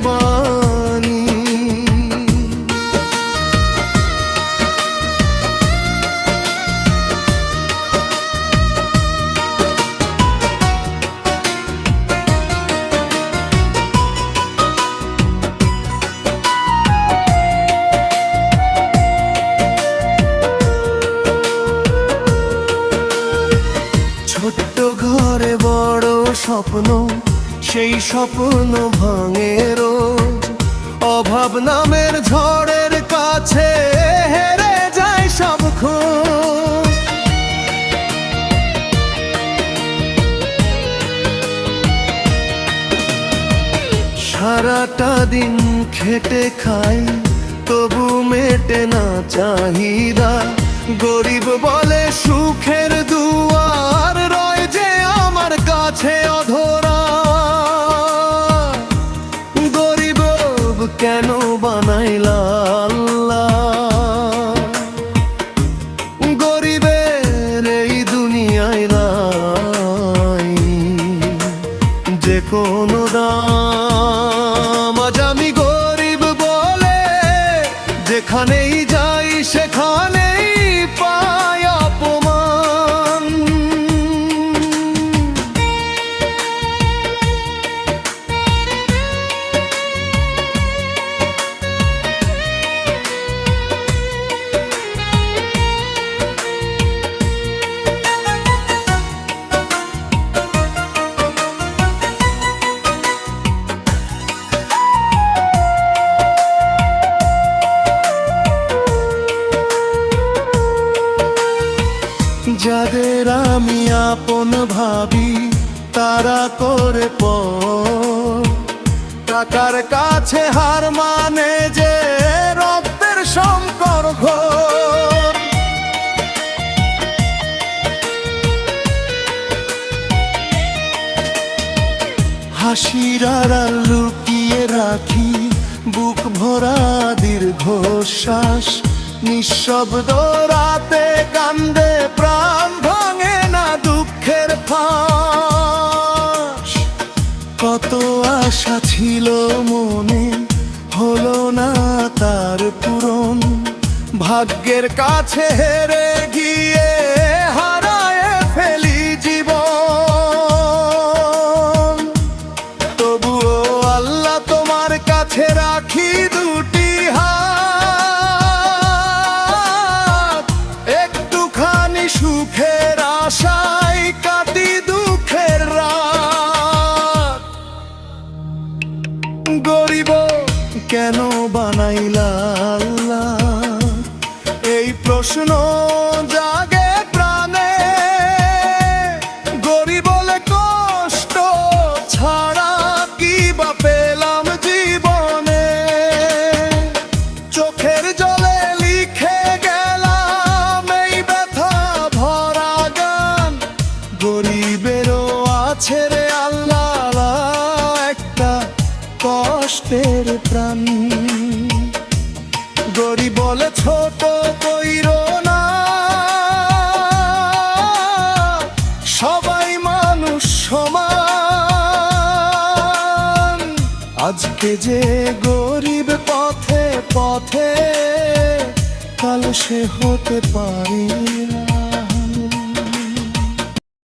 বাণী। ছোট্ট ঘরে বড় স্বপ্ন, সেই স্বপ্ন ভাঙে রোজ। অভাব নামের ঝড়ের কাছে হেরে যায় সব খোঁজ। সারাটা দিন খেটে খাই, তবু মেটে না চাহিদা। গরিব বলে সুখের দুয়ার রয় যে আমার কাছে অধরা। গরিব কেন বানাইলা আল্লাহ, গরিবের এই দুনিয়ায় নাই যে কোনো দাম। আজ আমি গরিব বলে যেখানেই যাই সেখানেই পাই অপমান। যাদের আমি আপন ভাবি তারা করে পর, টাকার কাছে হার মানে যে রক্তের সম্পর্ক। হাসির আড়াল লুকিয়ে রাখি বুক ভরা দীর্ঘশ্বাস। নিঃশব্দ রাতে কান্দে প্রাণ ভাঙে না দুঃখের ফাঁস। কত আশা ছিল মনে হলো না তার পূরণ। ভাগ্যের কাছে হেরে গিয়ে হারায় ফেলি জীবন। তবুও আল্লাহ তোমার কাছে রাখি দুটি হাত। একটুখানি সুখের আশায় কাটি দুঃখের রাত। গরিব কেন বানাইলা আল্লাহ, এই প্রশ্ন জাগে প্রাণে। গরিব বলে কষ্ট ছাড়া কি বা পেলাম জীবনে। চোখের জলে লিখে গেলাম এই ব্যথা ভরা গান। গরিবেরও আছে রে আল্লাহ একটা কষ্টের প্রাণ। গরিব বলে ছোট কইরো না, সবাই মানুষ সমান। আজকে যে গরিব পথে পথে, কাল সে হতে পারি না।